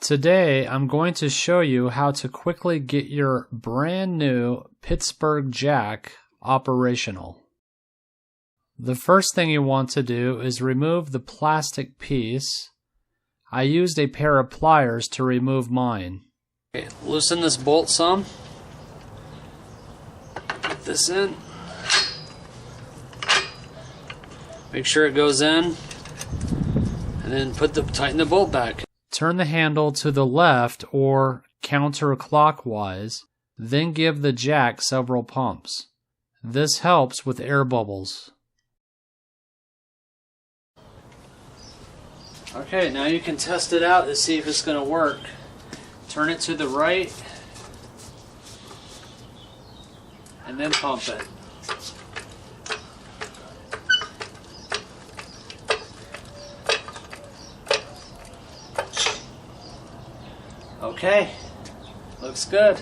Today, I'm going to show you how to quickly get your brand new Pittsburgh jack operational. The first thing you want to do is remove the plastic piece. I used a pair of pliers to remove mine. Okay, loosen this bolt some. Put this in. Make sure it goes in, and then tighten the bolt back. Turn the handle to the left or counterclockwise, then give the jack several pumps. This helps with air bubbles. Okay, now you can test it out to see if it's going to work. Turn it to the right and then pump it. Okay, looks good.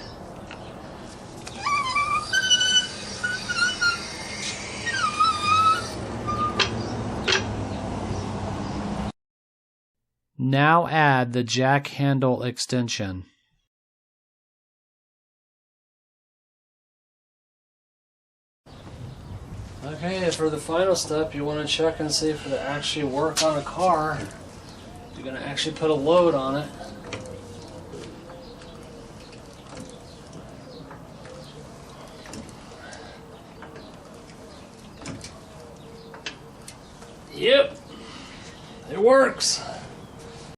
Now add the jack handle extension. Okay, for the final step, you want to check and see if it actually work on a car. You're going to actually put a load on it. Yep, it works.